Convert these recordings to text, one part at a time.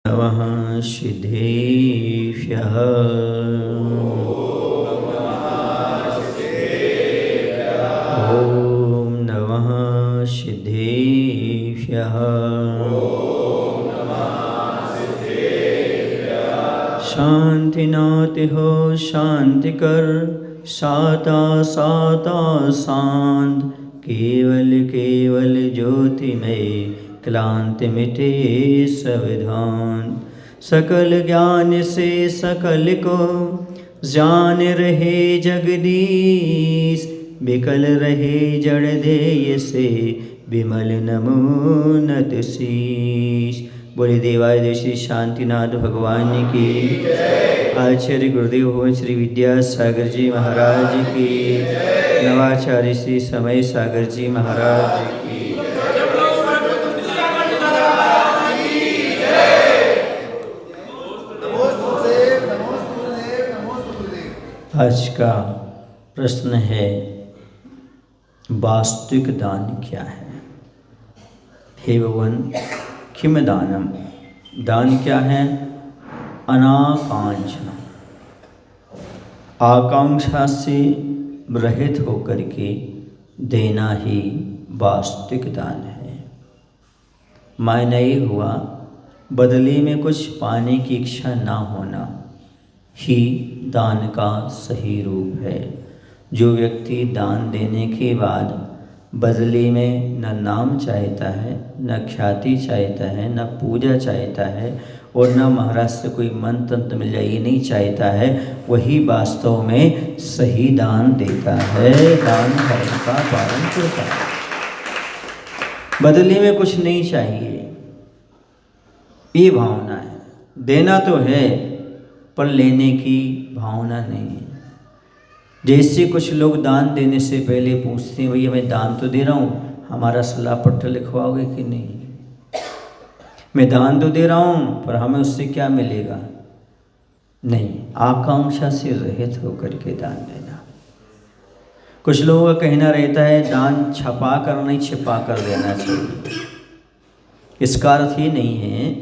नमः सिद्धेभ्यः। ॐ नमः सिद्धेभ्यः। शांतिनाति हो शांतिकर, साता साता शांत, केवल केवल ज्योतिमय क्लांति मिटे संविधान। सकल ज्ञान से सकल को जान रहे जगदीश, विकल रहे जड़ देय से विमल नमोन्नत शीश। बोले देवाय श्री शांतिनाथ भगवान की, आचार्य गुरुदेव भवन श्री विद्यासागर जी महाराज की, नवाचार्य श्री समय सागर जी महाराज की। आज का प्रश्न है, वास्तविक दान क्या है? हे भगवान, किम दानम, दान क्या है? अनाकांक्षा, आकांक्षा से रहित होकर के देना ही वास्तविक दान है। मायने ये हुआ, बदले में कुछ पाने की इच्छा ना होना ही दान का सही रूप है। जो व्यक्ति दान देने के बाद बदले में न नाम चाहता है, न ख्याति चाहता है, न पूजा चाहता है और न महाराज से कोई मंत्र तंत्र मिल जाए, ये नहीं चाहता है, वही वास्तव में सही दान देता है, दान धर्म का पालन करता है। बदले में कुछ नहीं चाहिए, ये भावना है। देना तो है पर लेने की भावना नहीं है। जैसे कुछ लोग दान देने से पहले पूछते हैं, भैया मैं दान तो दे रहा हूँ, हमारा सलाह पत्र लिखवाओगे कि नहीं? मैं दान तो दे रहा हूँ पर हमें उससे क्या मिलेगा? नहीं, आकांक्षा से रहित होकर के दान देना। कुछ लोगों का कहना रहता है दान छपा कर नहीं, छिपा कर देना चाहिए। इसका अर्थ ये नहीं है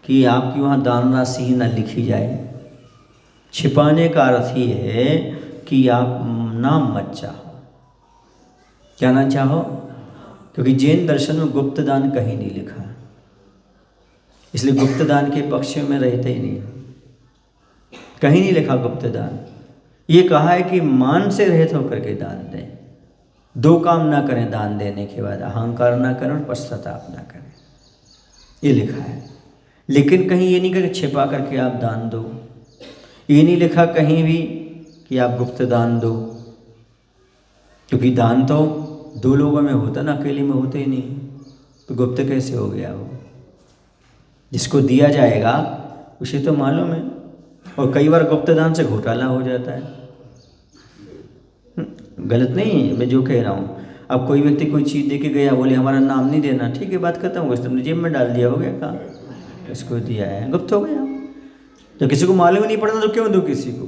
कि आपकी वहाँ दान राशि न लिखी जाए। छिपाने का अर्थ ये है कि आप नाम मत चाहो। क्या ना चाहो? क्योंकि जैन दर्शन में गुप्त दान कहीं नहीं लिखा, इसलिए गुप्त दान के पक्ष में रहते ही नहीं, कहीं नहीं लिखा गुप्त दान। ये कहा है कि मान से रहित होकर के दान दें। दो काम ना करें दान देने के बाद, अहंकार ना करें और पश्चाताप ना करें, ये लिखा है। लेकिन कहीं ये नहीं कहा छिपा करके आप दान दो, ये नहीं लिखा कहीं भी कि आप गुप्त दान दो, क्योंकि दान तो दो लोगों में होता ना, अकेले में होते ही नहीं, तो गुप्त कैसे हो गया? वो जिसको दिया जाएगा उसे तो मालूम है। और कई बार गुप्त दान से घोटाला हो जाता है। गलत नहीं मैं जो कह रहा हूँ। अब कोई व्यक्ति कोई चीज़ दे के गया, बोले हमारा नाम नहीं देना, ठीक है बात खत्म हो गई, तुमने जेब में डाल दिया, हो गया काम, इसको दिया है, गुप्त हो गया। तो किसी को मालूम नहीं पड़ता तो क्यों दो किसी को?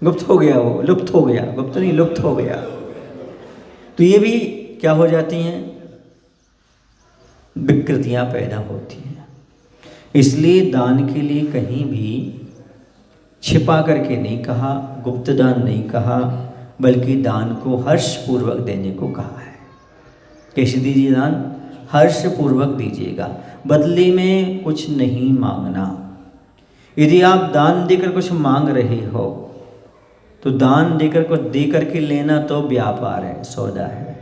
गुप्त हो गया, वो लुप्त हो गया, गुप्त नहीं लुप्त हो गया। तो ये भी क्या हो जाती हैं? विकृतियां पैदा होती हैं। इसलिए दान के लिए कहीं भी छिपा करके नहीं कहा, गुप्त दान नहीं कहा, बल्कि दान को हर्षपूर्वक देने को कहा है। कैसे दीजिए दान? हर्षपूर्वक दीजिएगा, बदले में कुछ नहीं मांगना। यदि आप दान देकर कुछ मांग रहे हो तो दान देकर कुछ दे करके लेना तो व्यापार है, सौदा है।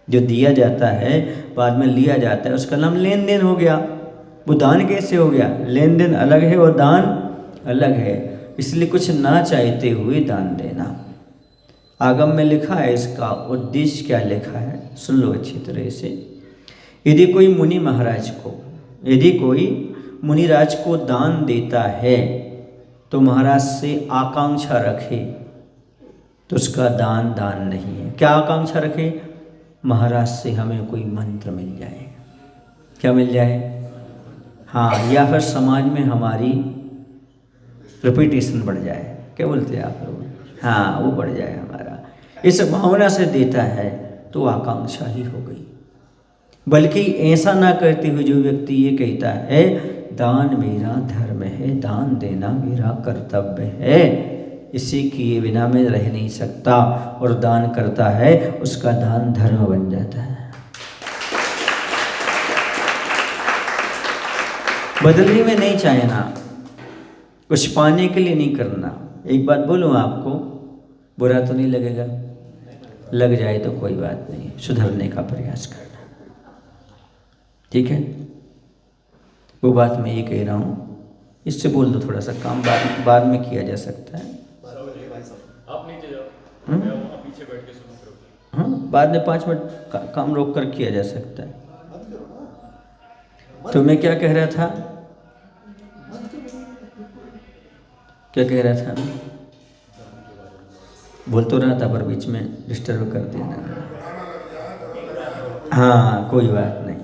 जो दिया जाता है बाद में लिया जाता है, उसका नाम लेन देन हो गया। वो दान कैसे हो गया? लेन देन अलग है और दान अलग है। इसलिए कुछ ना चाहते हुए दान देना। आगम में लिखा है, इसका उद्देश्य क्या लिखा है सुन लो अच्छी तरह से। यदि कोई मुनि महाराज को, यदि कोई मुनिराज को दान देता है तो महाराज से आकांक्षा रखे तो उसका दान दान नहीं है। क्या आकांक्षा रखे? महाराज से हमें कोई मंत्र मिल जाए। क्या मिल जाए? हाँ, या फिर समाज में हमारी रेपुटेशन बढ़ जाए। क्या बोलते हैं आप लोग? हाँ, वो बढ़ जाए हमारा, इस भावना से देता है तो आकांक्षा ही हो गई। बल्कि ऐसा ना करते हुए जो व्यक्ति ये कहता है दान मेरा धर्म है, दान देना मेरा कर्तव्य है, इसी किए बिना मैं रह नहीं सकता। और दान करता है उसका दान धर्म बन जाता है। बदले में नहीं चाहना, कुछ पाने के लिए नहीं करना। एक बात बोलूँ आपको, बुरा तो नहीं लगेगा, लग जाए तो कोई बात नहीं, सुधरने का प्रयास करना, ठीक है। वो बात मैं ये कह रहा हूँ, इससे बोल दो थोड़ा सा काम बाद में किया जा सकता है। आप नीचे जाओ, मैं वहाँ पीछे बैठ के सुन रहा हूँ। हाँ, बाद में 5 मिनट काम रोक कर किया जा सकता है। तो मैं क्या कह रहा था, क्या कह रहा था, बोल तो रहा था पर बीच में डिस्टर्ब कर देना। हाँ कोई बात नहीं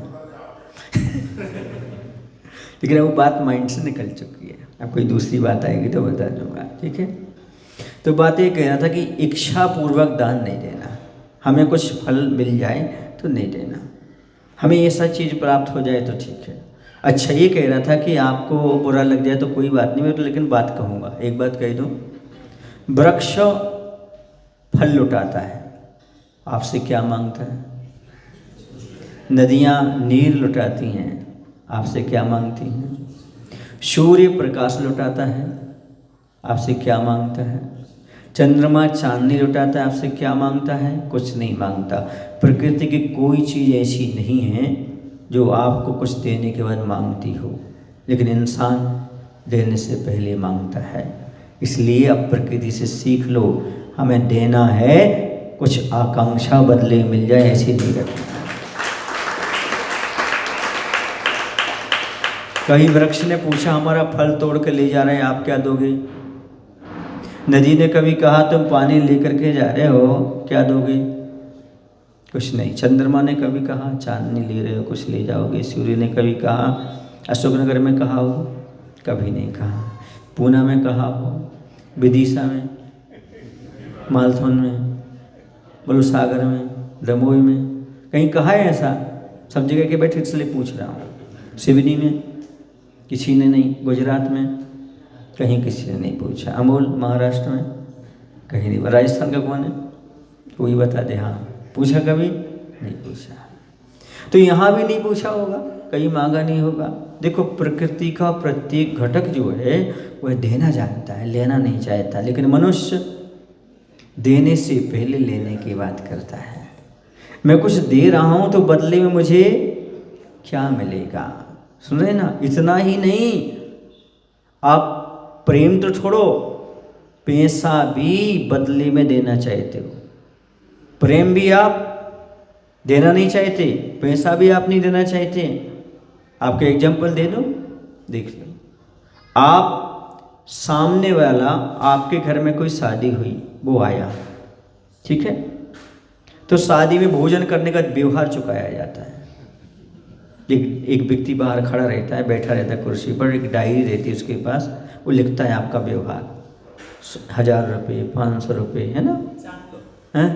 लेकिन वो बात माइंड से निकल चुकी है। अब कोई दूसरी बात आएगी तो बता दूंगा, ठीक है। तो बात ये कह रहा था कि इच्छा पूर्वक दान नहीं देना, हमें कुछ फल मिल जाए तो नहीं देना, हमें ऐसा चीज़ प्राप्त हो जाए तो ठीक है। अच्छा ये कह रहा था कि आपको बुरा लग जाए तो कोई बात नहीं, मैं तो लेकिन बात कहूँगा, एक बात कह दूँ, वृक्ष फल लुटाता है, आपसे क्या मांगता है? नदियाँ नीर लुटाती हैं, आपसे क्या मांगती हैं? सूर्य प्रकाश लुटाता है, आपसे क्या मांगता है? चंद्रमा चांदनी लुटाता है, आपसे क्या मांगता है? कुछ नहीं मांगता। प्रकृति की कोई चीज़ ऐसी नहीं है जो आपको कुछ देने के बाद मांगती हो, लेकिन इंसान देने से पहले मांगता है। इसलिए अब प्रकृति से सीख लो, हमें देना है, कुछ आकांक्षा बदले मिल जाए ऐसी नहीं रखना। कहीं वृक्ष ने पूछा हमारा फल तोड़ के ले जा रहे हैं, आप क्या दोगे? नदी ने कभी कहा तुम पानी लेकर के जा रहे हो, क्या दोगे? कुछ नहीं। चंद्रमा ने कभी कहा चांदनी ले रहे हो, कुछ ले जाओगे? सूर्य ने कभी कहा, अशोकनगर में कहा हो? कभी नहीं कहा। पूना में कहा हो, विदिशा में, मालथौन में, बोलो सागर में, दमोह में, कहीं कहा है ऐसा? सब जगह के बैठे इसलिए पूछ रहा हूँ। सिवनी में किसी ने नहीं, गुजरात में कहीं किसी ने नहीं पूछा, अमोल महाराष्ट्र में कहीं नहीं, राजस्थान का कौन है कोई बता दे। हाँ पूछा कभी नहीं पूछा, तो यहाँ भी नहीं पूछा होगा, कहीं मांगा नहीं होगा। देखो प्रकृति का प्रत्येक घटक जो है वह देना जानता है, लेना नहीं चाहता, लेकिन मनुष्य देने से पहले लेने की बात करता है। मैं कुछ दे रहा हूँ तो बदले में मुझे क्या मिलेगा? सुन रहे ना? इतना ही नहीं, आप प्रेम तो छोड़ो, पैसा भी बदले में देना चाहते हो। प्रेम भी आप देना नहीं चाहते, पैसा भी आप नहीं देना चाहते। आपको एग्जाम्पल दे दूं, देख लो। आप सामने वाला, आपके घर में कोई शादी हुई, वो आया, ठीक है, तो शादी में भोजन करने का व्यवहार चुकाया जाता है। एक व्यक्ति बाहर खड़ा रहता है, बैठा रहता है कुर्सी पर, एक डायरी रहती है उसके पास, वो लिखता है आपका व्यवहार, 1000 रुपये, 500 रुपये, है ना? हैं?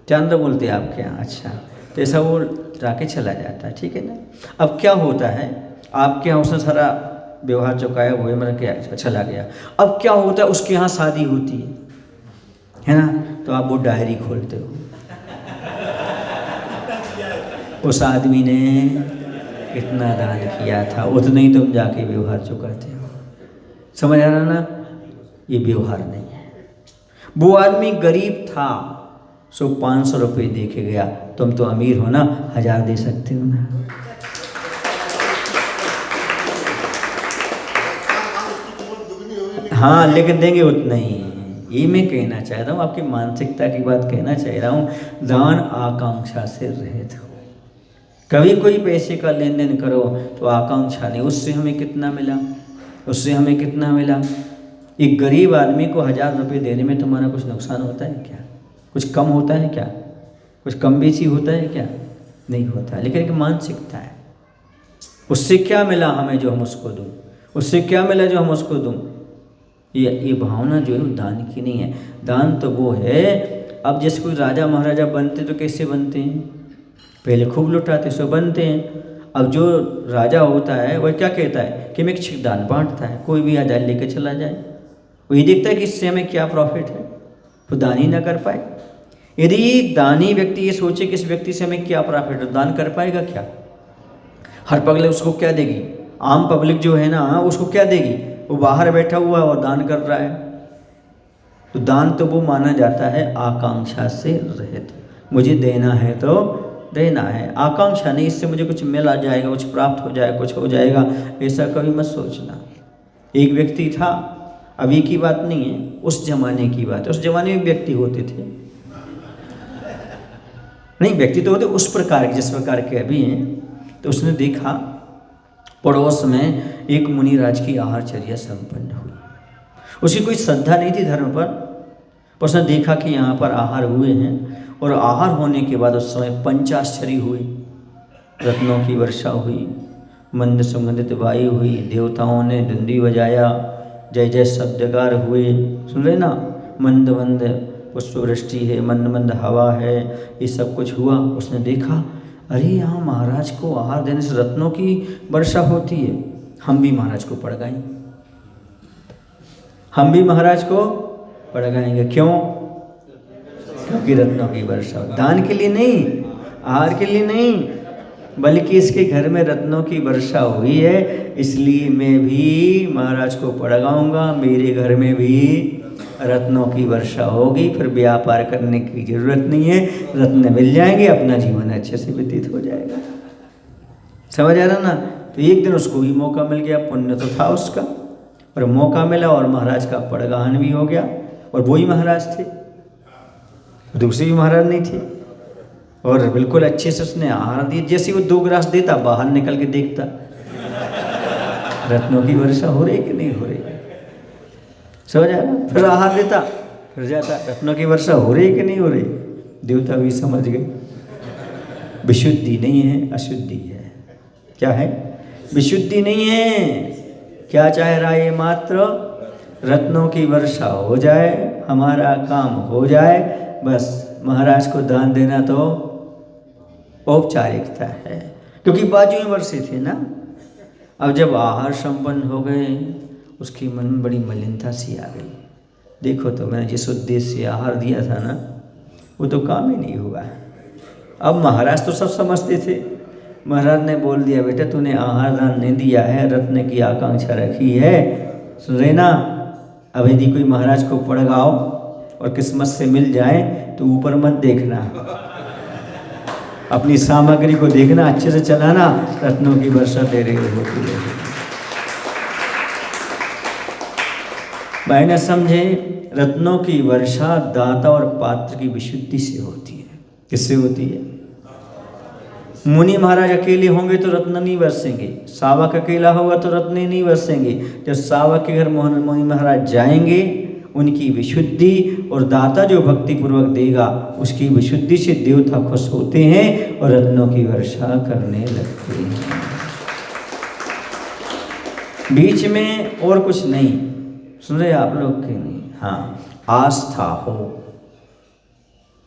चांद बोलते हैं आपके यहाँ? अच्छा, तो ऐसा वो राके चला जाता है, ठीक है ना। अब क्या होता है, आपके यहाँ उसने सारा व्यवहार चुकाया, वो मतलब क्या चला गया। अब क्या होता है, उसके यहाँ शादी होती है ना, तो आप वो डायरी खोलते हो, उस आदमी ने इतना दान किया था, उतना ही तुम जाके व्यवहार चुकाते हो। समझ आ रहा ना? ये व्यवहार नहीं है। वो आदमी गरीब था, सो 500 रुपये दे के गया, तुम तो अमीर हो ना, 1000 दे सकते हो ना। हाँ लेकिन देंगे उतना ही। ये मैं कहना चाह रहा हूँ, आपकी मानसिकता की बात कहना चाह रहा हूँ। दान आकांक्षा से रहित हो। कभी कोई पैसे का लेन देन करो तो आकांक्षा नहीं, उससे हमें कितना मिला, उससे हमें कितना मिला। एक गरीब आदमी को 1000 रुपये देने में तुम्हारा कुछ नुकसान होता है क्या? कुछ कम होता है क्या? कुछ कम बेची होता है क्या? नहीं होता। लेकिन एक मानसिकता है, उससे क्या मिला हमें जो हम उसको दूँ, उससे क्या मिला जो हम उसको दूँ। ये भावना जो है दान की नहीं है। दान तो वो है, अब जैसे कोई राजा महाराजा बनते तो कैसे बनते हैं? पहले खूब लुटाते, सो बनते हैं। अब जो राजा होता है वह क्या कहता है कि मैं एक दान बांटता है, कोई भी आ जाए लेके चला जाए। वो ये देखता है कि इससे हमें क्या प्रॉफिट है, वो दान ही ना कर पाए। यदि दानी व्यक्ति ये सोचे कि इस व्यक्ति से हमें क्या प्रॉफिट है, दान कर पाएगा क्या? हर पगले उसको क्या देगी? आम पब्लिक जो है ना उसको क्या देगी? वो बाहर बैठा हुआ है और दान कर रहा है। तो दान तो वो माना जाता है आकांक्षा से रहित, मुझे देना है तो देना है, आकांक्षा नहीं इससे मुझे कुछ मिला जाएगा, कुछ प्राप्त हो जाएगा, कुछ हो जाएगा, ऐसा कभी मत सोचना। एक व्यक्ति था, अभी की बात नहीं है, उस जमाने की बात है। उस जमाने में व्यक्ति होते थे, नहीं व्यक्ति तो होते उस प्रकार के जिस प्रकार के अभी हैं। तो उसने देखा पड़ोस में एक मुनिराज की आहारचर्या संपन्न हुई। उसकी कोई श्रद्धा नहीं थी धर्म पर उसने देखा कि यहाँ पर आहार हुए हैं, और आहार होने के बाद उस समय पंचाश्चर्य हुई, रत्नों की वर्षा हुई, मंद सुगंधित वायु हुई, देवताओं ने डंडी बजाया, जय जय शब्दकार हुए। सुन रहे ना, मंद मंद पुष्पवृष्टि है, मंद मंद हवा है, ये सब कुछ हुआ। उसने देखा अरे यहाँ महाराज को आहार देने से रत्नों की वर्षा होती है, हम भी महाराज को पड़गाएं, हम भी महाराज को पड़गाएंगे। क्यों? क्योंकि रत्नों की वर्षा, दान के लिए नहीं, आहार के लिए नहीं, बल्कि इसके घर में रत्नों की वर्षा हुई है, इसलिए मैं भी महाराज को पड़गाऊंगा, मेरे घर में भी रत्नों की वर्षा होगी, फिर व्यापार करने की जरूरत नहीं है, रत्न मिल जाएंगे, अपना जीवन अच्छे से व्यतीत हो जाएगा। समझ आ रहा ना? तो एक दिन उसको भी मौका मिल गया, पुण्य तो था उसका, और मौका मिला और महाराज का पड़गाहन भी हो गया। और वही महाराज थे, दूसरी भी महाराज नहीं थी, और बिल्कुल अच्छे से उसने आहार दिया। जैसे वो 2 गिलास देता, बाहर निकल के देखता रत्नों की वर्षा हो रही कि नहीं हो रही, समझ आ रहा? फिर आहार देता, फिर जाता, रत्नों की वर्षा हो रही कि नहीं हो रही। देवता भी समझ गए विशुद्धि नहीं है, अशुद्धि है। क्या है? विशुद्धि नहीं है। क्या चाह रहा है? मात्र रत्नों की वर्षा हो जाए, हमारा काम हो जाए, बस महाराज को दान देना तो औपचारिकता है, क्योंकि बाजू में वर्षे थे ना। अब जब आहार संपन्न हो गए, उसके मन में बड़ी मलिनता सी आ गई। देखो तो मैंने जिस उद्देश्य से आहार दिया था ना, वो तो काम ही नहीं हुआ। अब महाराज तो सब समझते थे। महाराज ने बोल दिया, बेटा तूने आहार दान नहीं दिया है, रत्न की आकांक्षा रखी है, सुन रहे ना? अब यदि कोई महाराज को पड़गाओ और किस्मत से मिल जाए तो ऊपर मत देखना, अपनी सामग्री को देखना, अच्छे से चलाना, रत्नों की वर्षा तेरे होती रहेगी। भाई ने समझे, रत्नों की वर्षा दाता और पात्र की विशुद्धि से होती है। किससे होती है? मुनि महाराज अकेले होंगे तो रत्न नहीं बरसेंगे, सावक अकेला होगा तो रत्न नहीं बरसेंगे। जब सावक के घर मुनि महाराज जाएंगे, उनकी विशुद्धि और दाता जो भक्ति पूर्वक देगा उसकी विशुद्धि से देवता खुश होते हैं और रत्नों की वर्षा करने लगते हैं। बीच में और कुछ नहीं, सुन रहे आप लोग के नहीं? हाँ, आस्था हो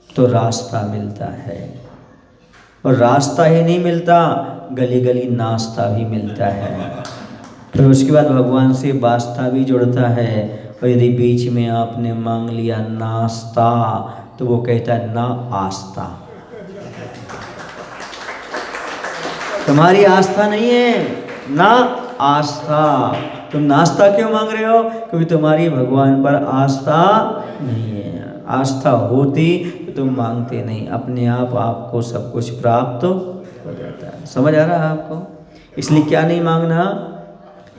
तो रास्ता मिलता है, और रास्ता ही नहीं मिलता, गली गली नाश्ता भी मिलता है। फिर उसके बाद भगवान से वास्ता भी जुड़ता है। और यदि बीच में आपने मांग लिया नाश्ता, तो वो कहता है ना आस्था, तुम्हारी आस्था नहीं है, ना आस्था। तुम नाश्ता क्यों मांग रहे हो? क्योंकि तुम्हारी भगवान पर आस्था नहीं है। आस्था होती तो तुम मांगते नहीं, अपने आप आपको सब कुछ प्राप्त हो जाता है। समझ आ रहा है आपको? इसलिए क्या नहीं मांगना?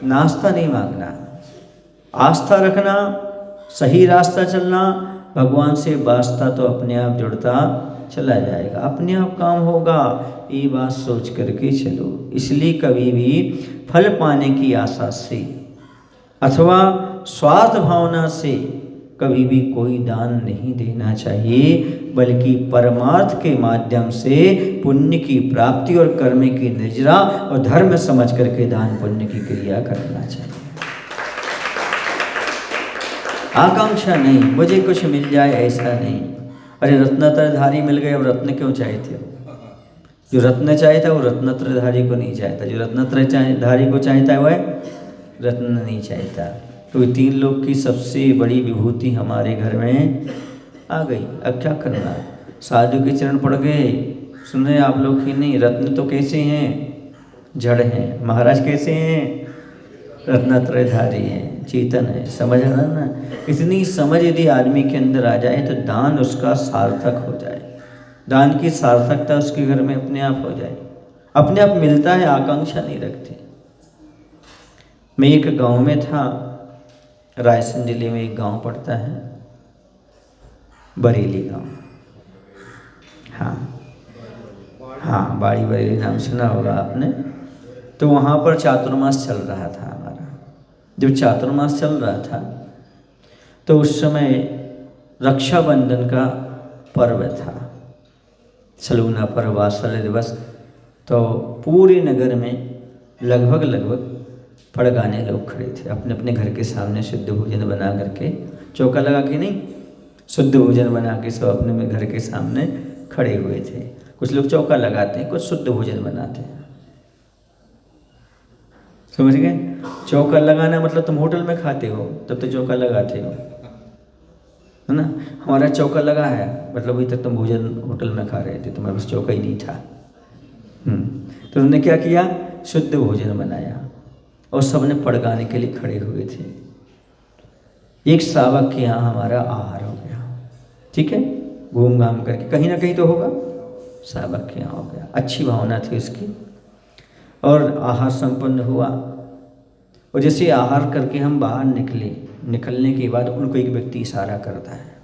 नाश्ता नहीं मांगना, आस्था रखना, सही रास्ता चलना, भगवान से वास्ता तो अपने आप जुड़ता चला जाएगा, अपने आप काम होगा। ये बात सोच करके चलो। इसलिए कभी भी फल पाने की आशा से अथवा स्वार्थ भावना से कभी भी कोई दान नहीं देना चाहिए, बल्कि परमार्थ के माध्यम से पुण्य की प्राप्ति और कर्म की निजरा और धर्म समझ करके दान पुण्य की क्रिया करना चाहिए। आकांक्षा नहीं, मुझे कुछ मिल जाए ऐसा नहीं। अरे रत्नातरधारी मिल गए, अब रत्न क्यों चाहते हो? जो रत्न चाहता है वो रत्नत्रधारी को नहीं चाहता, जो रत्नत्रधारी को चाहता है वह रत्न नहीं चाहता। तो ये 3 लोग की सबसे बड़ी विभूति हमारे घर में आ गई। अब क्या करना, साधु के चरण पड़ गए। सुन रहे आप लोग कि नहीं, रत्न तो कैसे हैं, जड़ हैं, महाराज कैसे हैं, रत्नत्रयधारी हैं, चेतन है। समझ रहा ना, इतनी समझ यदि आदमी के अंदर आ जाए तो दान उसका सार्थक हो जाए, दान की सार्थकता उसके घर में अपने आप हो जाए, अपने आप मिलता है, आकांक्षा नहीं रखते। मैं एक गांव में था, रायसेन जिले में एक गांव पड़ता है, बरेली गांव। हाँ, बाड़ी बरेली नाम सुना होगा आपने। तो वहाँ पर चातुर्मास चल रहा था हमारा। जब चातुर्मास चल रहा था तो उस समय रक्षाबंधन का पर्व था, सलूना पर्व, वात्सल्य दिवस। तो पूरे नगर में लगभग पड़गाने लोग खड़े थे, अपने अपने घर के सामने शुद्ध भोजन बना करके, चौका लगा के नहीं, शुद्ध भोजन बना के सब अपने घर के सामने खड़े हुए थे। कुछ लोग चौका लगाते हैं, कुछ शुद्ध भोजन बनाते हैं। समझ गए? चौका लगाना मतलब तुम होटल में खाते हो तब तो चौका लगाते हो, है ना। हमारा चौका लगा है मतलब अभी तक तुम भोजन होटल में खा रहे थे, तुम्हारे पास चौका ही नहीं था। तो तुमने क्या किया, शुद्ध भोजन बनाया और सबने पड़गाने के लिए खड़े हुए थे। एक सावक के यहाँ हमारा आहार हो गया, ठीक है, घूम घाम करके कहीं ना कहीं तो होगा, सावक के यहाँ हो गया। अच्छी भावना थी उसकी और आहार संपन्न हुआ। और जैसे आहार करके हम बाहर निकलने के बाद उनको एक व्यक्ति इशारा करता है।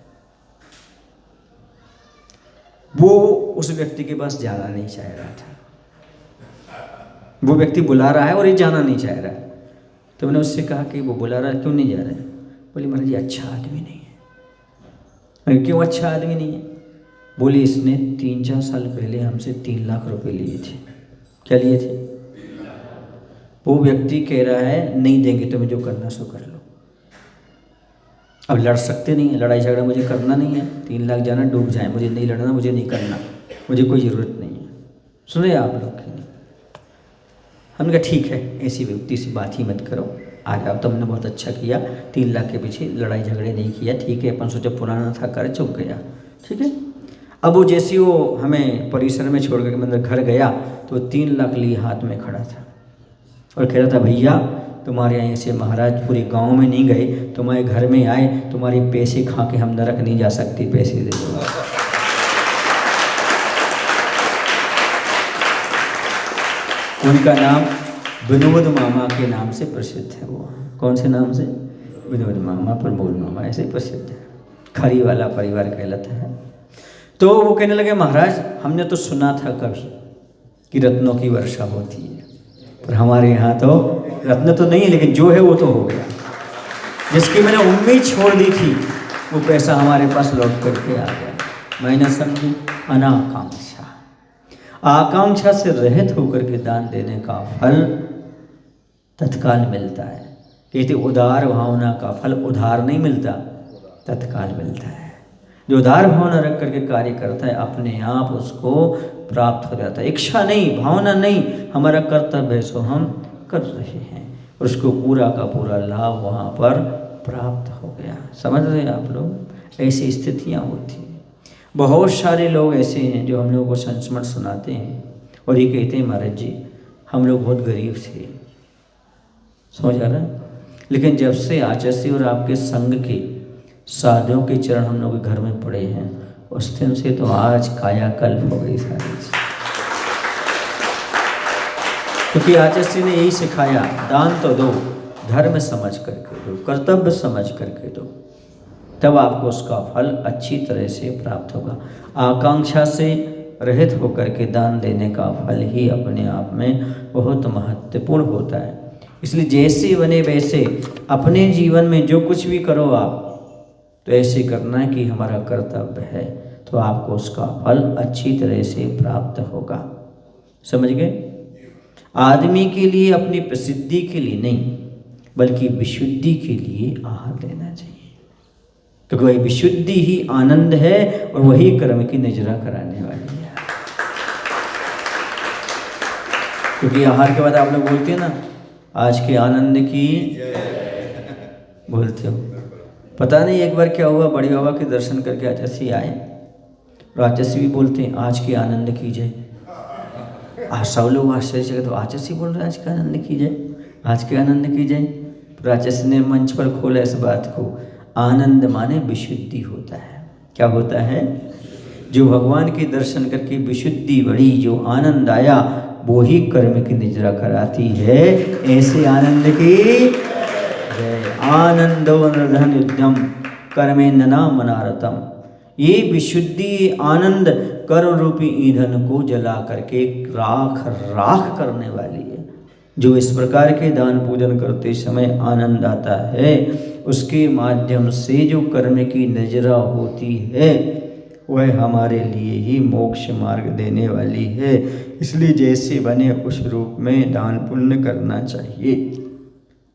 वो उस व्यक्ति के पास जाना नहीं चाह रहा था, वो व्यक्ति बुला रहा है और ये जाना नहीं चाह रहा है। तो मैंने उससे कहा कि वो बुला रहा है, क्यों नहीं जा रहा है? बोली महाराज जी अच्छा आदमी नहीं है। मैं क्यों अच्छा आदमी नहीं है? बोली इसने 3-4 साल पहले हमसे 3 लाख रुपए लिए थे। क्या लिए थे? वो व्यक्ति कह रहा है नहीं देंगे, तुम्हें जो करना सो कर लो। अब लड़ सकते नहीं है, लड़ाई झगड़ा मुझे करना नहीं है। 3 लाख जाना डूब जाए, मुझे नहीं लड़ना, मुझे नहीं करना, मुझे कोई ज़रूरत नहीं है। सुने आप लोग की नहीं? हमने कहा ठीक है, ऐसी व्यक्ति से बात ही मत करो, आ जाओ। तो हमने बहुत अच्छा किया, 3 लाख के पीछे लड़ाई झगड़े नहीं किया, ठीक है। अपन सोचा पुराना था, कर चुक गया, ठीक है। अब वो जैसे वो हमें परिसर में छोड़ करके अंदर घर गया तो 3 लाख लिए हाथ में खड़ा था और कह रहा था भैया तुम्हारे यहाँ से महाराज पूरे गांव में नहीं गए, तुम्हारे घर में आए, तुम्हारे पैसे खा के हम नरक नहीं जा सकते, पैसे दे दो। उनका नाम विनोद मामा के नाम से प्रसिद्ध है। वो कौन से नाम से? विनोद मामा, प्रमोद मामा, ऐसे प्रसिद्ध है। खरी वाला परिवार कहलाता है। तो वो कहने लगे महाराज हमने तो सुना था कभी कि रत्नों की वर्षा होती है, पर हमारे यहाँ तो रत्न तो नहीं है, लेकिन जो है वो तो हो गया। जिसकी मैंने उम्मीद छोड़ दी थी वो पैसा हमारे पास लौट करके आ गया। मैंने समझी अनाकांक्षा, आकांक्षा से रहित होकर के दान देने का फल तत्काल मिलता है। कहते उदार भावना का फल उधार नहीं मिलता, तत्काल मिलता है। जो उदार भावना रख करके कार्य करता है अपने आप उसको प्राप्त हो जाता है। इच्छा नहीं, भावना नहीं, हमारा कर्तव्य है सो हम कर रहे हैं और उसको पूरा का पूरा लाभ वहाँ पर प्राप्त हो गया। समझ रहे हैं आप लोग? ऐसी स्थितियाँ होती हैं। बहुत सारे लोग ऐसे हैं जो हम लोगों को संस्मरण सुनाते हैं और ये कहते हैं महाराज जी हम लोग बहुत गरीब थे, समझ आ रहा है, लेकिन जब से आचार्य और आपके संग के साधुओं के चरण हम लोग के घर में पड़े हैं उस दिन से तो आज कायाकल्प हो गई सारी चीज। क्योंकि आचार्य ने यही सिखाया, दान तो दो, धर्म समझ करके दो, कर्तव्य समझ करके दो, तब आपको उसका फल अच्छी तरह से प्राप्त होगा। आकांक्षा से रहित होकर के दान देने का फल ही अपने आप में बहुत महत्वपूर्ण होता है। इसलिए जैसे बने वैसे अपने जीवन में जो कुछ भी करो आप तो ऐसे करना है कि हमारा कर्तव्य है, तो आपको उसका फल अच्छी तरह से प्राप्त होगा। समझ गए? आदमी के लिए अपनी प्रसिद्धि के लिए नहीं बल्कि विशुद्धि के लिए आहार लेना चाहिए, क्योंकि वही विशुद्धि ही आनंद है और वही कर्म की नजरा कराने वाली है। क्योंकि आहार के बाद आप लोग बोलते हैं ना, आज के आनंद की बोलते हो। पता नहीं एक बार क्या हुआ, बड़ी बाबा के दर्शन करके आचार्य आए, आचार्य भी बोलते हैं आज के आनंद की जय। आज सब लोग आश्चर्य से, तो आचार्य बोल रहे हैं आज के आनंद की जय, आज के आनंद की जय। आचार्य ने मंच पर खोला इस बात को, आनंद माने विशुद्धि होता है। क्या होता है? जो भगवान के दर्शन करके विशुद्धि बढ़ी, जो आनंद आया, वो ही कर्म की निजरा कराती है। ऐसे आनंद की जय। आनंदो निर्धन युद्धम कर्मेंद्रना मनारतम। ये विशुद्धि आनंद कर्म रूपी ईंधन को जला करके राख राख करने वाली है। जो इस प्रकार के दान पूजन करते समय आनंद आता है, उसके माध्यम से जो कर्म की नजरा होती है, वह हमारे लिए ही मोक्ष मार्ग देने वाली है। इसलिए जैसे बने उस रूप में दान पुण्य करना चाहिए।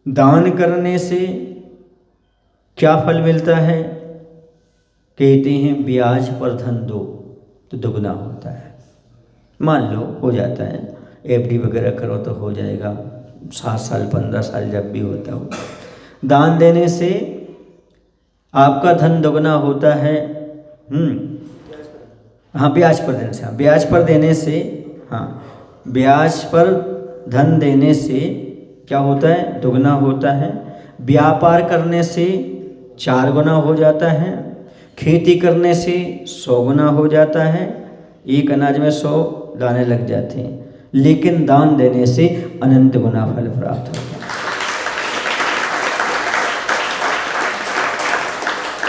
दान करने से क्या फल मिलता है? कहते हैं ब्याज पर धन दो तो दुगना होता है। मान लो हो जाता है, एफडी वगैरह करो तो हो जाएगा, 7 साल 15 साल जब भी होता हो। दान देने से आपका धन दुगना होता है। हाँ, ब्याज पर देने से, हाँ ब्याज पर देने से, हाँ ब्याज पर धन देने से क्या होता है? दुगना होता है। व्यापार करने से 4 गुना हो जाता है। खेती करने से 100 गुना हो जाता है। एक अनाज में 100 दाने लग जाते हैं, लेकिन दान देने से अनंत गुना फल प्राप्त होता है।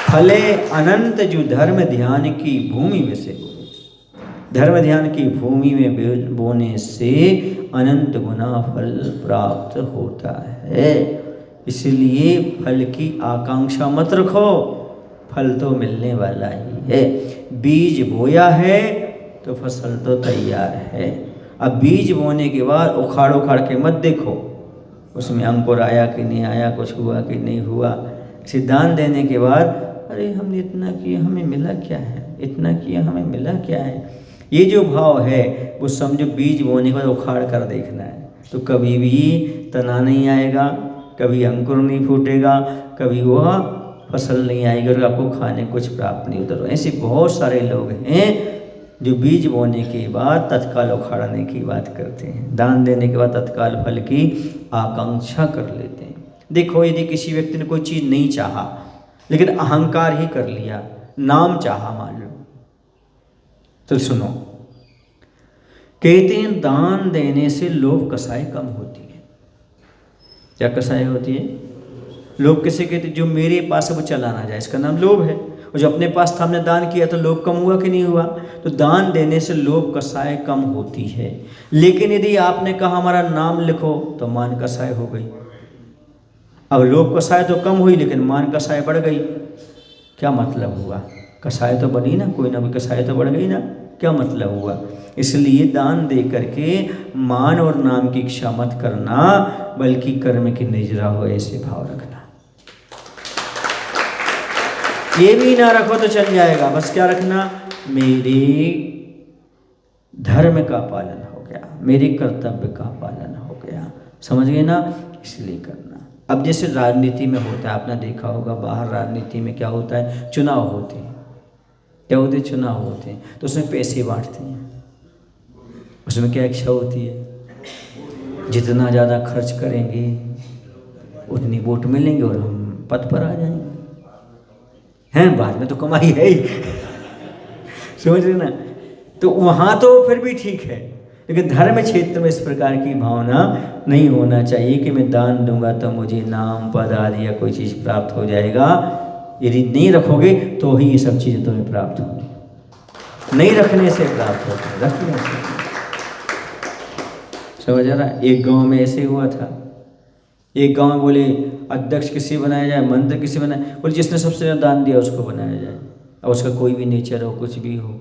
फले अनंत जो धर्म ध्यान की भूमि में से, धर्म ध्यान की भूमि में बोने से अनंत गुना फल प्राप्त होता है। इसलिए फल की आकांक्षा मत रखो, फल तो मिलने वाला ही है। बीज बोया है तो फसल तो तैयार है। अब बीज बोने के बाद उखाड़ उखाड़ के मत देखो उसमें अंकुर आया कि नहीं आया, कुछ हुआ कि नहीं हुआ। सिद्धांत देने के बाद अरे हमने इतना किया, हमें मिला क्या है, इतना किया, हमें मिला क्या है, ये जो भाव है वो समझो बीज बोने के बाद उखाड़ कर देखना है। तो कभी भी तना नहीं आएगा, कभी अंकुर नहीं फूटेगा, कभी वह फसल नहीं आएगी और आपको खाने कुछ प्राप्त नहीं होता। ऐसे बहुत सारे लोग हैं जो बीज बोने के बाद तत्काल उखाड़ने की बात करते हैं, दान देने के बाद तत्काल फल की आकांक्षा कर लेते हैं। देखो, यदि किसी व्यक्ति ने कोई चीज़ नहीं चाहा लेकिन अहंकार ही कर लिया, नाम चाहा मान लो, तो सुनो, कहते हैं दान देने से लोभ कसाई कम होती है। क्या कसाई होती है? लोभ किसे कहते हैं? जो मेरे पास है वो चला ना जाए, इसका नाम लोभ है। और जो अपने पास था, हमने दान किया तो लोभ कम हुआ कि नहीं हुआ? तो दान देने से लोभ कसाई कम होती है। लेकिन यदि आपने कहा हमारा नाम लिखो तो मान कसाई हो गई। अब लोभ कसाई तो कम हुई लेकिन मान कसाई बढ़ गई। क्या मतलब हुआ? कसाई तो बनी ना, कोई ना कोई कसाई तो बढ़ गई ना, क्या मतलब हुआ? इसलिए दान दे करके मान और नाम की इच्छा मत करना, बल्कि कर्म की निजरा हो ऐसे भाव रखना। ये भी ना रखो तो चल जाएगा, बस क्या रखना? मेरे धर्म का पालन हो गया, मेरे कर्तव्य का पालन हो गया, समझ गए ना? इसलिए करना। अब जैसे राजनीति में होता है, आपने देखा होगा बाहर राजनीति में क्या होता है, चुनाव होते हैं। क्या होते हैं? चुनाव होते हैं, तो उसमें पैसे बांटते हैं। उसमें क्या इच्छा होती है? जितना ज़्यादा खर्च करेंगे उतनी वोट मिलेंगे और हम पद पर आ जाएंगे। हैं, बाद में तो कमाई है ही समझ रहे ना? तो वहाँ तो फिर भी ठीक है, लेकिन धर्म क्षेत्र में इस प्रकार की भावना नहीं होना चाहिए कि मैं दान दूंगा तो मुझे नाम पद आदि या कोई चीज़ प्राप्त हो जाएगा। यदि नहीं रखोगे तो ही ये सब चीज़ें तुम्हें प्राप्त होंगी, नहीं रखने से प्राप्त होती है, रखने से। समझ आ रहा है? एक गांव में ऐसे हुआ था। एक गांव में बोले अध्यक्ष किसी बनाया जाए, मंत्री किसी बनाए, बोले जिसने सबसे ज़्यादा दान दिया उसको बनाया जाए, और उसका कोई भी नेचर हो, कुछ भी हो।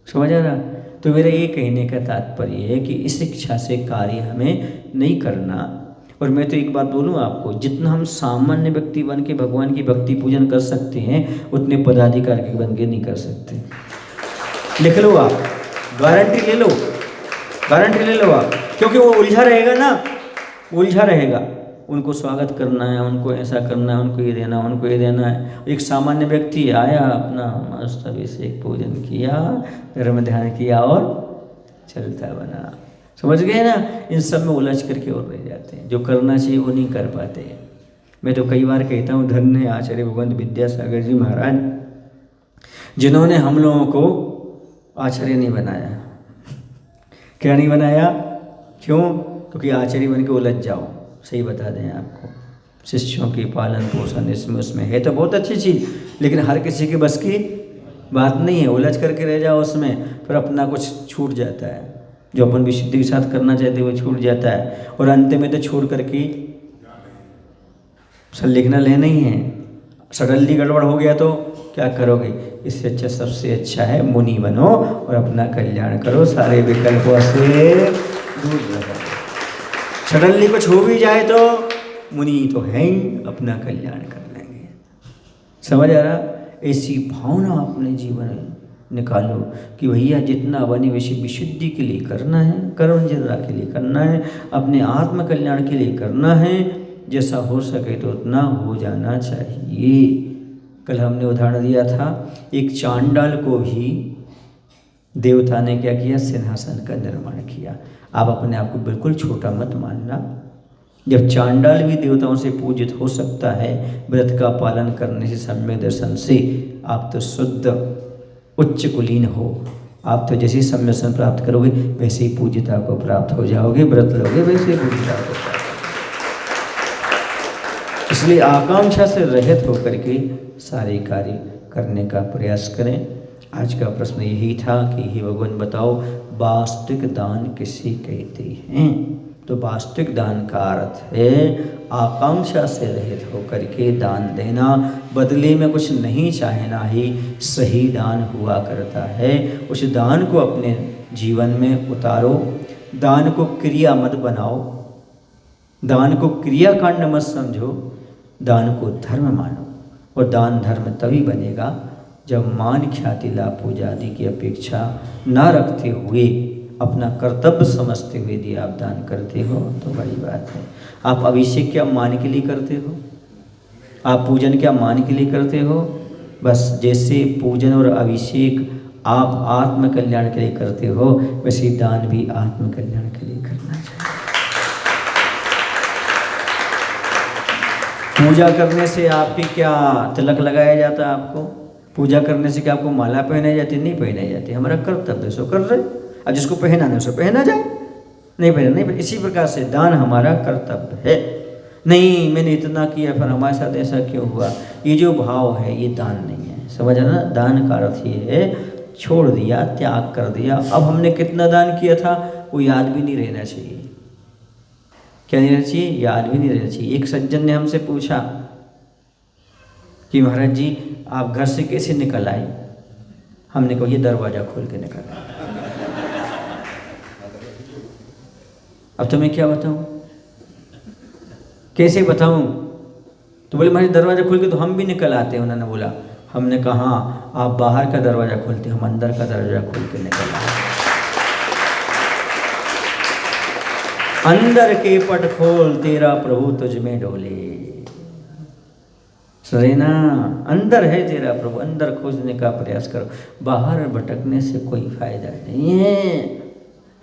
समझ आ रहा? तो मेरा ये कहने का तात्पर्य है कि इस इच्छा से कार्य हमें नहीं करना। और मैं तो एक बात बोलूँ आपको, जितना हम सामान्य व्यक्ति बन के भगवान की भक्ति पूजन कर सकते हैं, उतने पदाधिकार के बन के नहीं कर सकते। लिख लो, आप गारंटी ले लो। गारंटी ले लो आप, क्योंकि वो उलझा रहेगा ना, उलझा रहेगा। उनको स्वागत करना है, उनको ऐसा करना है, उनको ये देना, उनको ये देना है। एक सामान्य व्यक्ति आया, अपना मस्त अभिषेक पूजन किया, धर्म ध्यान किया और चलता बना। समझ गए ना? इन सब में उलझ करके और रह जाते हैं, जो करना चाहिए वो नहीं कर पाते। मैं तो कई बार कहता हूँ, धन्य है आचार्य भगवंत विद्यासागर जी महाराज, जिन्होंने हम लोगों को आचार्य नहीं बनाया। क्या नहीं बनाया? क्यों? क्योंकि आचार्य बन के उलझ जाओ। सही बता दें आपको, शिष्यों की पालन पोषण इसमें उसमें है तो बहुत अच्छी चीज़, लेकिन हर किसी के बस की बात नहीं है। उलझ करके रह जाओ उसमें, फिर अपना कुछ छूट जाता है, जो अपन विशुद्धि के साथ करना चाहते हैं वो छूट जाता है, और अंत में तो छोड़ करके सब लिखना लेना ही है। सडनली गड़बड़ हो गया तो क्या करोगे? इससे अच्छा, सबसे अच्छा है मुनि बनो और अपना कल्याण करो, सारे विकल्पों से दूर रहो। सडनली कुछ हो भी जाए तो मुनि तो है ही, अपना कल्याण कर लेंगे। समझ आ रहा? ऐसी भावना अपने जीवन में निकालो कि भैया जितना बने वैसे विशुद्धि के लिए करना है, कर्म जरा के लिए करना है, अपने आत्म कल्याण के लिए करना है। जैसा हो सके तो उतना हो जाना चाहिए। कल हमने उदाहरण दिया था, एक चांडाल को भी देवता ने क्या किया? सिंहासन का निर्माण किया। आप अपने आप को बिल्कुल छोटा मत मानना। जब चांडाल भी देवताओं से पूजित हो सकता है व्रत का पालन करने से, सम्यक दर्शन से, आप तो शुद्ध उच्च कुलीन हो। आप तो जैसे ही सम्यक दर्शन प्राप्त करोगे वैसे ही पूज्यता को प्राप्त हो जाओगे, व्रत लोगे वैसे ही पूज्यता को प्राप्त। इसलिए आकांक्षा से रहित होकर के सारे कार्य करने का प्रयास करें। आज का प्रश्न यही था कि हे भगवान बताओ, वास्तविक दान किसे कहते हैं? तो वास्तविक दान का अर्थ है आकांक्षा से रहित होकर के दान देना, बदले में कुछ नहीं चाहना ही सही दान हुआ करता है। उस दान को अपने जीवन में उतारो, दान को क्रिया मत बनाओ, दान को क्रिया कांड मत समझो, दान को धर्म मानो। और दान धर्म तभी बनेगा जब मान ख्याति लाभ पूजा आदि की अपेक्षा ना रखते हुए, अपना कर्तव्य समझते हुए यदि आप दान करते हो तो बड़ी बात है। आप अभिषेक क्या मान के लिए करते हो? आप पूजन क्या मान के लिए करते हो? बस जैसे पूजन और अभिषेक आप आत्म कल्याण के लिए करते हो, वैसे दान भी आत्म कल्याण के लिए करना चाहिए। पूजा करने से आपकी क्या तिलक लगाया जाता है? आपको पूजा करने से क्या आपको माला पहनाई जाती? नहीं पहनाई जाती। हमारा कर्तव्य सो कर रहे, अब जिसको पहनाना उसको पहना जाए, नहीं पहना नहीं पहना। इसी प्रकार से दान हमारा कर्तव्य है। नहीं मैंने इतना किया फिर हमारे साथ ऐसा क्यों हुआ, ये जो भाव है ये दान नहीं है। समझ ना? दान का अर्थ ये है छोड़ दिया, त्याग कर दिया। अब हमने कितना दान किया था वो याद भी नहीं रहना चाहिए। क्या नहीं रहना चाहिए? याद भी नहीं रहना चाहिए। एक सज्जन ने हमसे पूछा कि महाराज जी आप घर से कैसे निकल आए? हमने कहा ये दरवाज़ा खोल के निकल आए। अब तो मैं क्या बताऊं, कैसे बताऊं? तो बोले महाराज दरवाज़ा खोल के तो हम भी निकल आते हैं। उन्होंने बोला, हमने कहा आप बाहर का दरवाज़ा खोलते, हम अंदर का दरवाज़ा खोल के निकल आए। अंदर के पट खोल तेरा प्रभु तुझ में डोले। सही ना? अंदर है तेरा प्रभु, अंदर खोजने का प्रयास करो। बाहर भटकने से कोई फायदा नहीं है।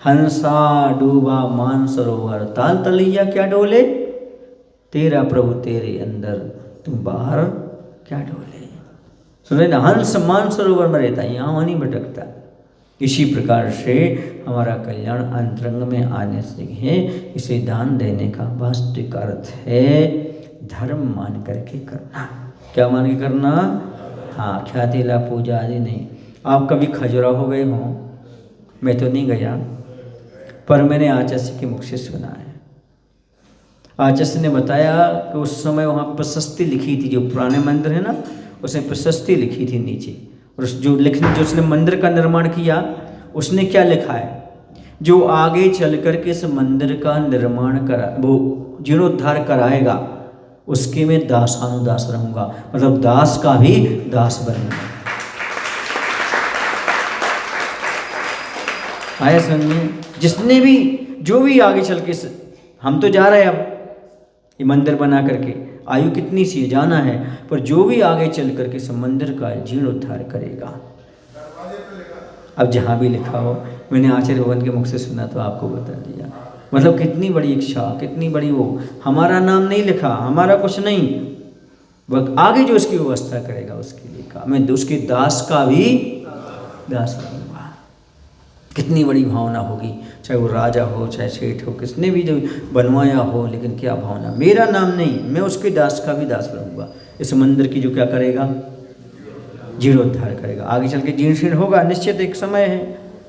हंसा डूबा मान सरोवर, ताल तलैया क्या डोले? तेरा प्रभु तेरे अंदर, तुम बाहर क्या डोले? सुने ना? हंस मान सरोवर में रहता है, यहाँ नहीं भटकता। इसी प्रकार से हमारा कल्याण अंतरंग में आने से है। इसे दान देने का वास्तविक अर्थ है धर्म मान करके करना। क्या मान के करना? हाँ, ख्याति लाभ पूजा आदि नहीं। आप कभी खजुराहो गए हों? मैं तो नहीं गया, पर मैंने आचार्य के मुख से सुना है। आचार्य ने बताया कि उस समय वहाँ प्रशस्ति लिखी थी, जो पुराने मंदिर है ना उसने प्रशस्ति लिखी थी नीचे। और जो उसने मंदिर का निर्माण किया उसने क्या लिखा है? जो आगे चल कर के इस मंदिर का निर्माण करा, वो जीर्णोद्धार कराएगा, उसके में दासानुदास रहूँगा, मतलब दास का भी दास बनूंगा। आया समझ में? जिसने भी जो भी आगे चल के हम तो जा रहे हैं अब ये मंदिर बना करके, आयु कितनी सी है, जाना है, पर जो भी आगे चल करके इस मंदिर का जीर्णोद्धार करेगा। अब जहाँ भी लिखा हो, मैंने आचार्य भगवान के मुख से सुना तो आपको बता दिया। मतलब कितनी बड़ी इच्छा, कितनी बड़ी वो, हमारा नाम नहीं लिखा, हमारा कुछ नहीं, वह आगे जो उसकी व्यवस्था करेगा उसके लिए कहा, मैं उसके दास का भी दास रहूँगा। कितनी बड़ी भावना होगी, चाहे वो राजा हो, चाहे सेठ हो, किसने भी जो बनवाया हो, लेकिन क्या भावना, मेरा नाम नहीं, मैं उसके दास का भी दास रहूँगा। इस मंदिर की जो क्या करेगा, जीर्णोद्धार करेगा। आगे चल के जीर्ण शीर्ण होगा, निश्चित एक समय है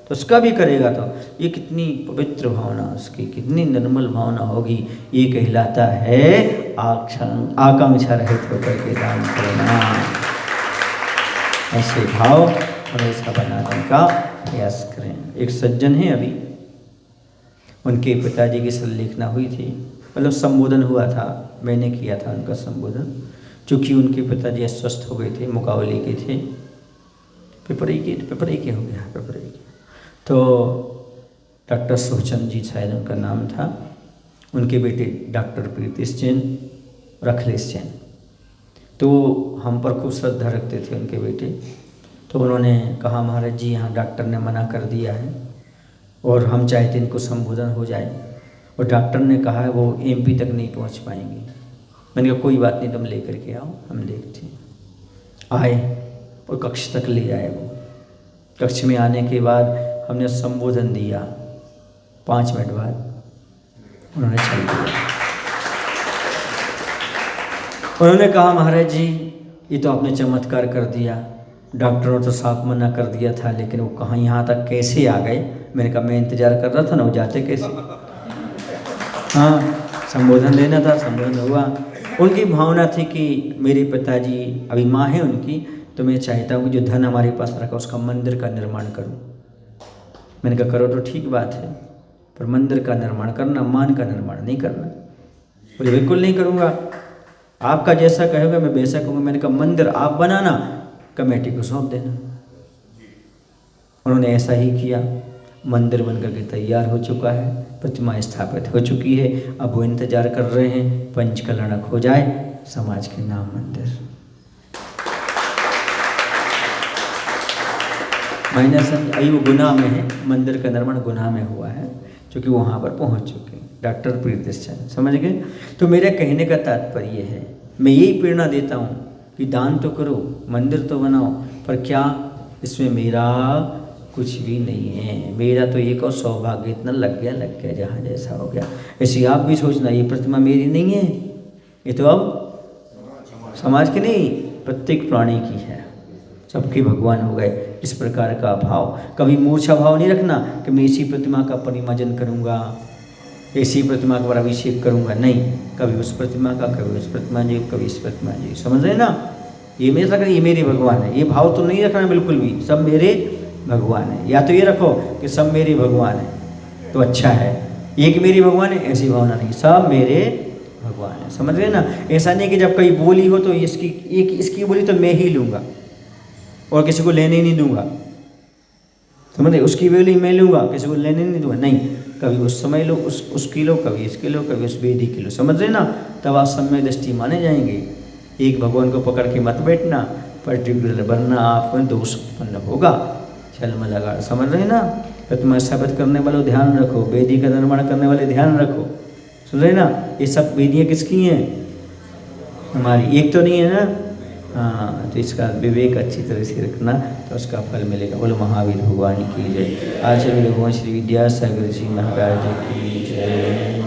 तो उसका भी करेगा। तो ये कितनी पवित्र भावना उसकी, कितनी निर्मल भावना होगी। ये कहलाता है आकांक्षा रहित होकर के दान करना। ऐसे भाव और ऐसा बनाने का प्रयास करें। एक सज्जन है, अभी उनके पिताजी की सल्लेखना हुई थी, मतलब संबोधन हुआ था, मैंने किया था उनका संबोधन। चूँकि उनके पिताजी अस्वस्थ हो गए थे, मुकाबले के थे, पेपरई के हो गया, पेपरई के। तो डॉक्टर सुखचंद जी शायद उनका नाम था, उनके बेटे डॉक्टर प्रीतिश जैन, रखलेश जैन, तो हम पर खूब श्रद्धा रखते थे उनके बेटे। तो उन्होंने कहा महाराज जी यहाँ डॉक्टर ने मना कर दिया है और हम चाहते इनको संबोधन हो जाए, और डॉक्टर ने कहा है वो MP तक नहीं पहुँच पाएंगे। मैंने कहा कोई बात नहीं, तुम लेकर के आओ, हम देखते हैं। आए और कक्ष तक ले आए। वो कक्ष में आने के बाद हमने संबोधन दिया, 5 मिनट बाद उन्होंने चल दिया। उन्होंने कहा महाराज जी ये तो आपने चमत्कार कर दिया, डॉक्टरों ने तो साफ मना कर दिया था, लेकिन वो कहाँ यहाँ तक कैसे आ गए। मैंने कहा मैं इंतज़ार कर रहा था ना, वो जाते कैसे। हाँ, संबोधन देना था, संबोधन हुआ। उनकी भावना थी कि मेरे पिताजी, अभी माँ है उनकी, तो मैं चाहता हूँ कि जो धन हमारे पास रखा उसका मंदिर का निर्माण करूँ। मैंने कहा करो तो ठीक बात है, पर मंदिर का निर्माण करना, मान का निर्माण नहीं करना। बोले बिल्कुल नहीं करूँगा, आपका जैसा कहोगे मैं वैसा कहूँगा। मैंने कहा मंदिर आप बनाना, कमेटी को सौंप देना। उन्होंने ऐसा ही किया। मंदिर बनकर के तैयार हो चुका है, प्रतिमा स्थापित हो चुकी है। अब वो इंतजार कर रहे हैं पंचकलणक हो जाए, समाज के नाम मंदिर। मैंने समझ अभी वो गुना में है, मंदिर का निर्माण गुना में हुआ है, क्योंकि वहाँ पर पहुँच चुके हैं डॉक्टर प्रीतिश चंद, समझ गए। तो मेरे कहने का तात्पर्य है, मैं यही प्रेरणा देता हूँ कि दान तो करो, मंदिर तो बनाओ, पर क्या इसमें मेरा कुछ भी नहीं है। मेरा तो एक और सौभाग्य इतना लग गया जहाँ जैसा हो गया। ऐसे आप भी सोचना ये प्रतिमा मेरी नहीं है, ये तो अब समाज की नहीं, प्रत्येक प्राणी की है, सबके भगवान हो गए। इस प्रकार का भाव, कभी मूर्छा भाव नहीं रखना कि मैं इसी प्रतिमा का परिमार्जन करूँगा, इसी प्रतिमा का अभिषेक करूँगा, नहीं। कभी उस प्रतिमा का, कभी उस प्रतिमा जी, कभी इस प्रतिमा जी, समझ रहे ना। ये मेरे रख ये मेरे भगवान है, ये भाव तो नहीं रखना बिल्कुल भी, सब मेरे भगवान है। या तो ये रखो कि सब मेरे भगवान है तो अच्छा है, एक मेरी भगवान है ऐसी भावना नहीं, सब मेरे भगवान है, समझ रहे ना। ऐसा नहीं कि जब कहीं बोली हो तो इसकी बोली तो मैं ही लूँगा और किसी को लेने नहीं दूंगा, समझ रहे। उसकी बोली मैं लूँगा, किसी को लेने नहीं दूंगा, नहीं। कभी उस समय लो, उसकी लो, कभी इसकी लो, कभी उस वेदी की लो, समझ रहे ना। तब आप समय दृष्टि माने जाएंगे। एक भगवान को पकड़ के मत बैठना, पर्टिकुलर बनना आपको दोष उत्पन्न होगा, छल में लगा, समझ रहे ना। प्रतिमा स्थापित करने वालों ध्यान रखो, वेदी का निर्माण करने वाले ध्यान रखो, सुन रहे ना। ये सब वेदियाँ किसकी हैं, हमारी, एक तो नहीं है ना। हाँ, तो इसका विवेक अच्छी तरह से रखना तो उसका फल मिलेगा। बोलो महावीर भगवान की जय। आचार्य भगवान श्री विद्यासागर जी महाराज की जय।